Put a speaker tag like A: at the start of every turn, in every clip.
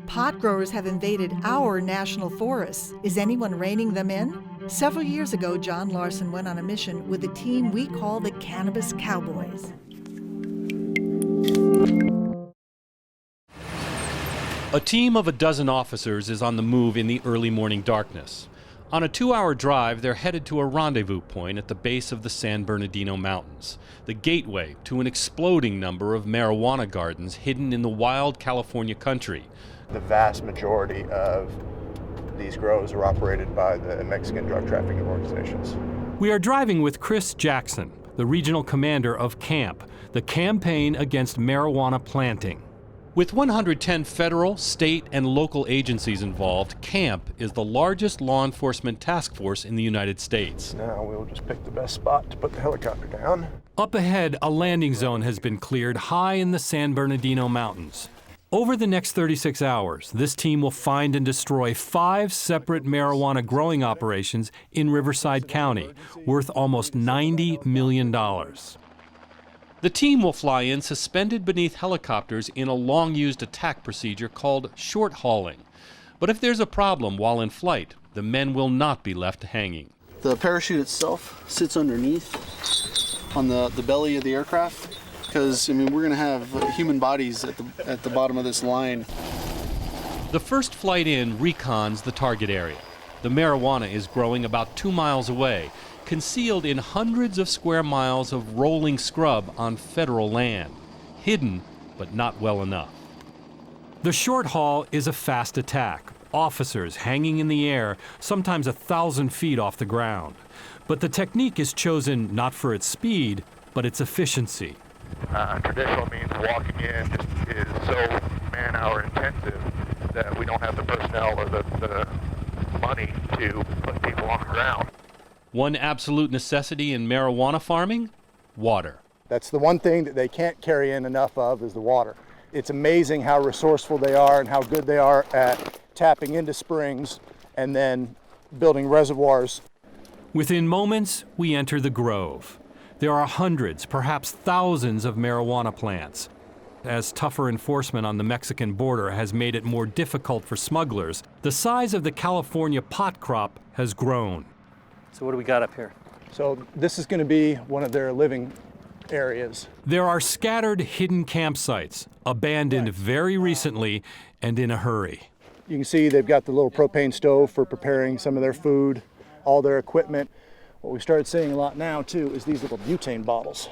A: Pot growers have invaded our national forests. Is anyone reining them in? Several years ago, John Larson went on a mission with a team we call the Cannabis Cowboys.
B: A team of a dozen officers is on the move in the early morning darkness. On a 2-hour drive, they're headed to a rendezvous point at the base of the San Bernardino Mountains, the gateway to an exploding number of marijuana gardens hidden in the wild California country.
C: The vast majority of these grows are operated by the Mexican drug trafficking organizations.
B: We are driving with Chris Jackson, the regional commander of CAMP, the Campaign Against Marijuana Planting. With 110 federal, state, and local agencies involved, CAMP is the largest law enforcement task force in the United States.
C: Now we'll just pick the best spot to put the helicopter down.
B: Up ahead, a landing zone has been cleared high in the San Bernardino Mountains. Over the next 36 hours, this team will find and destroy 5 separate marijuana growing operations in Riverside County, worth almost $90 million. The team will fly in suspended beneath helicopters in a long-used attack procedure called short hauling. But if there's a problem while in flight, the men will not be left hanging.
D: The parachute itself sits underneath on the belly of the aircraft, because we're going to have human bodies at the bottom of this line.
B: The first flight in recons the target area. The marijuana is growing about 2 miles away, concealed in hundreds of square miles of rolling scrub on federal land, hidden but not well enough. The short haul is a fast attack, officers hanging in the air, sometimes 1,000 feet off the ground. But the technique is chosen not for its speed, but its efficiency.
E: Traditional means walking in is so man-hour intensive that we don't have the personnel or the money to put people on the ground.
B: One absolute necessity in marijuana farming? Water.
C: That's the one thing that they can't carry in enough of is the water. It's amazing how resourceful they are and how good they are at tapping into springs and then building reservoirs.
B: Within moments, we enter the grove. There are hundreds, perhaps thousands of marijuana plants. As tougher enforcement on the Mexican border has made it more difficult for smugglers, the size of the California pot crop has grown.
F: So what do we got up here?
C: So this is going to be one of their living areas.
B: There are scattered hidden campsites, abandoned very recently and in a hurry.
C: You can see they've got the little propane stove for preparing some of their food, all their equipment. What we started seeing a lot now too is these little butane bottles.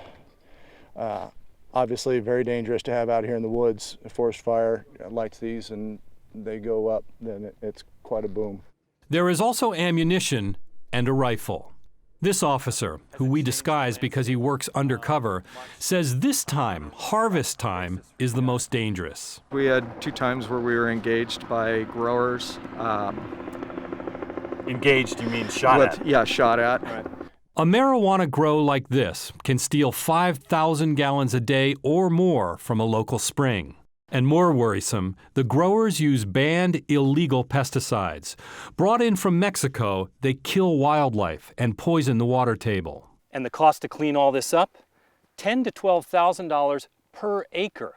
C: Obviously very dangerous to have out here in the woods. A forest fire lights these and they go up, then it's quite a boom.
B: There is also ammunition and a rifle. This officer, who we disguise because he works undercover, says this time, harvest time, is the most dangerous.
G: We had 2 times where we were engaged by growers.
F: Engaged, you mean shot at?
G: Yeah, shot at.
F: Right.
B: A marijuana grow like this can steal 5,000 gallons a day or more from a local spring. And more worrisome, the growers use banned illegal pesticides. Brought in from Mexico, they kill wildlife and poison the water table.
F: And the cost to clean all this up? $10,000 to $12,000 per acre.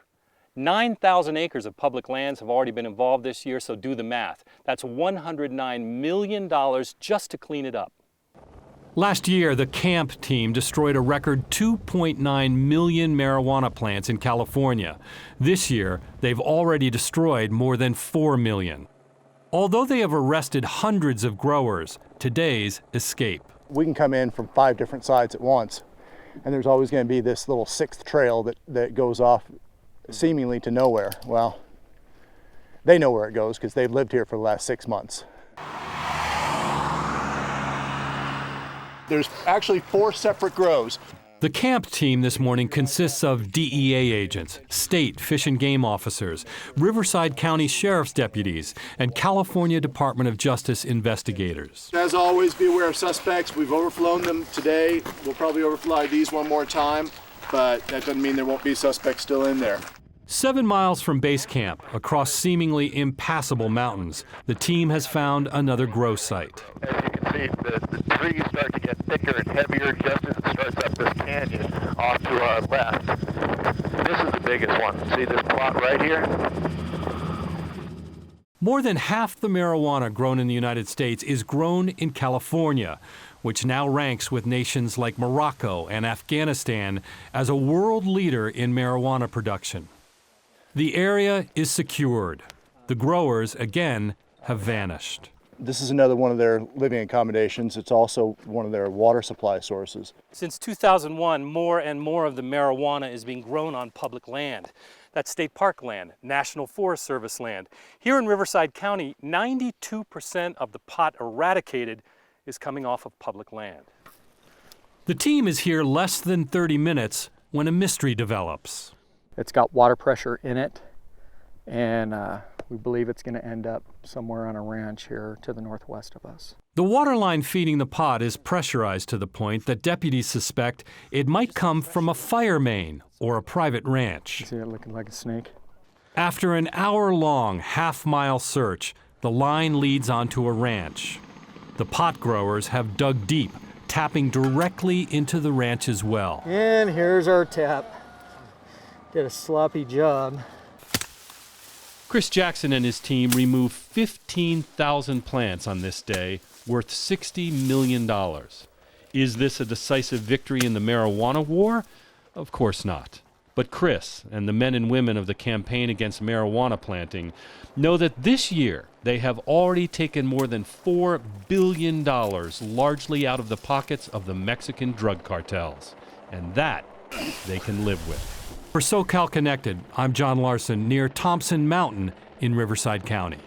F: 9,000 acres of public lands have already been involved this year, so do the math. That's $109 million just to clean it up.
B: Last year, the CAMP team destroyed a record 2.9 million marijuana plants in California. This year, they've already destroyed more than 4 million. Although they have arrested hundreds of growers, today's escape.
C: We can come in from 5 different sides at once, and there's always going to be this little 6th trail that goes off seemingly to nowhere. Well, they know where it goes because they've lived here for the last 6 months. There's actually 4 separate grows.
B: The CAMP team this morning consists of DEA agents, state fish and game officers, Riverside County Sheriff's deputies, and California Department of Justice investigators.
C: As always, be aware of suspects. We've overflown them today. We'll probably overfly these one more time, but that doesn't mean there won't be suspects still in there.
B: 7 miles from base camp, across seemingly impassable mountains, the team has found another grow site.
E: As you can see, the trees start to get thicker and heavier just as it starts up this canyon off to our left. This is the biggest one. See this plot right here?
B: More than half the marijuana grown in the United States is grown in California, which now ranks with nations like Morocco and Afghanistan as a world leader in marijuana production. The area is secured. The growers, again, have vanished.
C: This is another one of their living accommodations. It's also one of their water supply sources.
F: Since 2001, more and more of the marijuana is being grown on public land. That's state park land, National Forest Service land. Here in Riverside County, 92% of the pot eradicated is coming off of public land.
B: The team is here less than 30 minutes when a mystery develops.
G: It's got water pressure in it, and we believe it's going to end up somewhere on a ranch here to the northwest of us.
B: The water line feeding the pot is pressurized to the point that deputies suspect it might come from a fire main or a private ranch.
G: See it looking like a snake?
B: After an hour-long, half-mile search, the line leads onto a ranch. The pot growers have dug deep, tapping directly into the ranch's well.
G: And here's our tap. Did a sloppy job.
B: Chris Jackson and his team removed 15,000 plants on this day, worth $60 million. Is this a decisive victory in the marijuana war? Of course not. But Chris and the men and women of the campaign against marijuana planting know that this year they have already taken more than $4 billion largely out of the pockets of the Mexican drug cartels. And that they can live with. For SoCal Connected, I'm John Larson near Thompson Mountain in Riverside County.